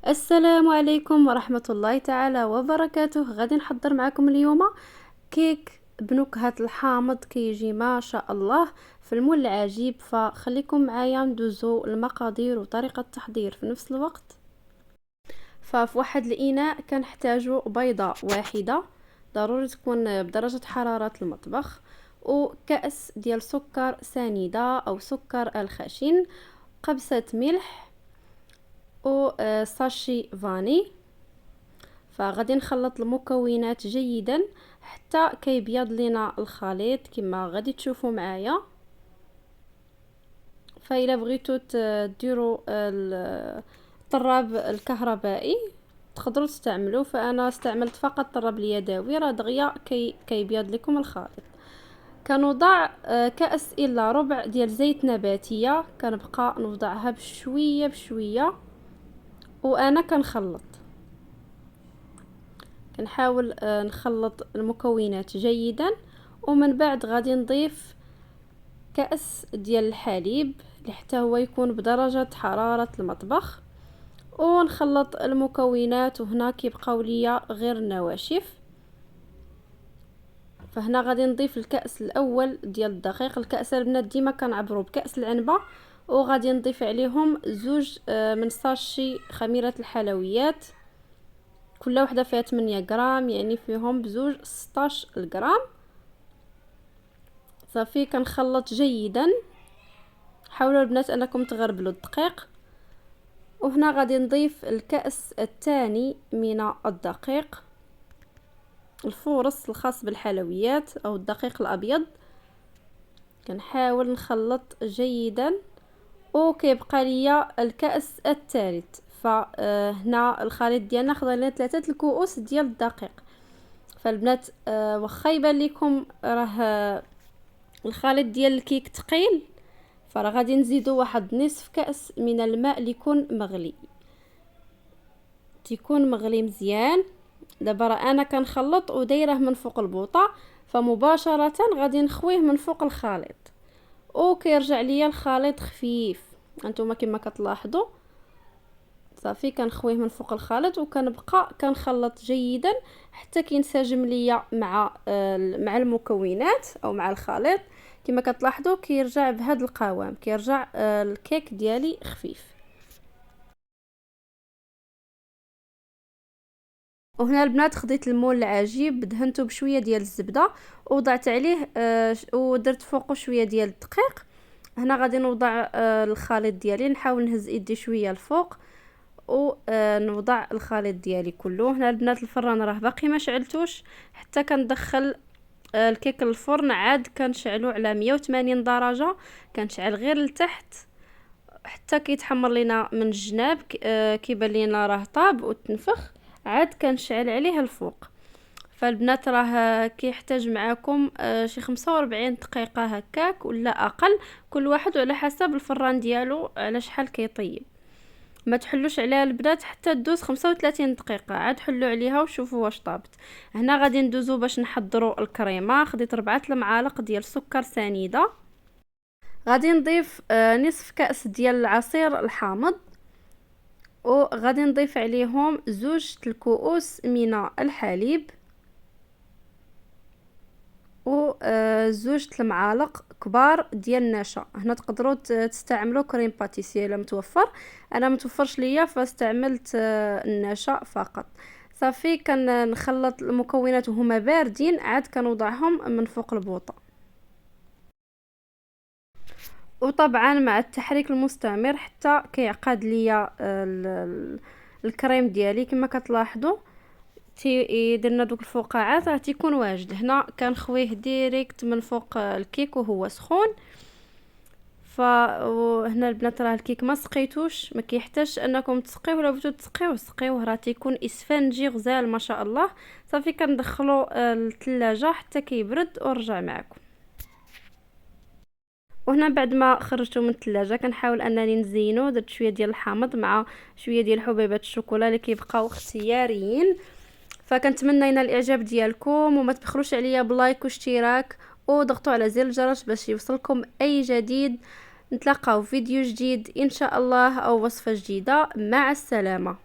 السلام عليكم ورحمة الله تعالى وبركاته. غادي نحضر معكم اليوم كيك بنكهة الحامض كيجي ما شاء الله في المول العجيب. فخليكم معايا ندوزو المقادير وطريقة التحضير في نفس الوقت. ففي واحد الاناء كنحتاجو بيضة واحدة، ضروري تكون بدرجة حرارة المطبخ، وكأس ديال سكر سنيدة او سكر الخشن، قبسة ملح، و ساشي فاني. فغادي نخلط المكونات جيدا حتى كيبيض لنا الخليط كما غادي تشوفوا معايا. فإلا بغيتوا ديروا الطراب الكهربائي تقدروا تستعملوا، فانا استعملت فقط الطراب اليدوي، راه دغيا كيبيض لكم الخليط. كنوضع كأس الا ربع ديال زيت نباتيه، كنبقى نوضعها بشويه بشويه وانا كنخلط. كنحاول نخلط المكونات جيدا، ومن بعد غادي نضيف كأس ديال الحليب اللي حتى هو يكون بدرجة حرارة المطبخ، ونخلط المكونات. وهنا كيبقاو ليا غير النواشف. فهنا غادي نضيف الكأس الاول ديال الدقيق. الكأس البنات ديما كنعبروا بكأس العنبة، وغادي نضيف عليهم زوج من ساشي خميرة الحلويات، كل وحده فيها 8 غرام، يعني فيهم بزوج 16 غرام. صافي كنخلط جيدا. حاولوا البنات انكم تغربلوا الدقيق. وهنا غادي نضيف الكأس الثاني من الدقيق، الفورص الخاص بالحلويات او الدقيق الابيض. كنحاول نخلط جيدا، وكيبقى ليا الكأس الثالث. فهنا الخليط ديالنا خضر لنا 3 الكؤوس ديال الدقيق. فالبنات واخا يبان لكم راه الخليط ديال الكيك ثقيل، فراه غادي نزيدو واحد نصف كأس من الماء اللي يكون مغلي، تيكون مغلي مزيان. دابا راه انا كنخلط ودايره من فوق البوطه، فمباشره غادي نخويه من فوق الخليط، وكيرجع ليا الخليط خفيف. انتما كما كتلاحظوا صافي كنخويه من فوق الخليط، وكنبقى كنخلط جيدا حتى كينسجم ليا مع المكونات او مع الخليط. كما كتلاحظوا كيرجع بهذا القوام، كيرجع الكيك ديالي خفيف. وهنا البنات خديت المول العجيب، دهنته بشويه ديال الزبده، ووضعت عليه ودرت فوقه شويه ديال الدقيق. هنا غادي نوضع الخليط ديالي، نحاول نهز ايدي شويه الفوق ونوضع الخليط ديالي كله. هنا البنات الفران راه باقي ما شعلتوش حتى كندخل الكيك للفرن، عاد كنشعلو على 180 درجه، كنشعل غير لتحت حتى كيتحمر لينا من الجناب، كيبان لينا راه طاب وتنفخ، عاد كنشعل عليه الفوق. فالبنات راه كيحتاج معاكم شي 45 دقيقه هكاك ولا اقل، كل واحد على حسب الفران ديالو على شحال كيطيب. ما تحلوش عليها البنات حتى تدوز 35 دقيقه، عاد حلوا عليها وشوفوا واش طابت. هنا غادي ندوزو باش نحضروا الكريمه. خديت 4 المعالق ديال سكر سنيده، غادي نضيف نصف كأس ديال العصير الحامض، وغادي نضيف عليهم زوج الكؤوس من الحليب، وزوج المعالق كبار ديال النشا. هنا تقدروا تستعملوا كريم باتيسي الا متوفر، انا متوفرش ليا فاستعملت النشا فقط. صافي كنخلط المكونات وهما باردين، عاد كنوضعهم من فوق البوطه. وطبعا مع التحريك المستمر حتى كيعقد ليا الكريم ديالي. كما كتلاحظوا درنا دوك الفقاعات راه تيكون واجد. هنا كنخويه ديريكت من فوق الكيك وهو سخون. فهنا البنات راه الكيك ما سقيتوش، ما كيحتاجش انكم تسقيوه، ولا بغيتو سقيوه، راه تيكون اسفنجي غزال ما شاء الله. صافي كندخلو الثلاجه حتى كيبرد ونرجع معكم. وهنا بعد ما خرجته من الثلاجه كنحاول انني نزينو. درت شويه ديال الحامض مع شويه ديال حبيبات الشوكولا اللي كيبقاو اختياريين. فكنتمنى ينال الاعجاب ديالكم، وما تبخلوش عليا بلايك واشتراك، وضغطوا على زر الجرس باش يوصلكم اي جديد. نتلاقاو في فيديو جديد ان شاء الله او وصفه جديده. مع السلامه.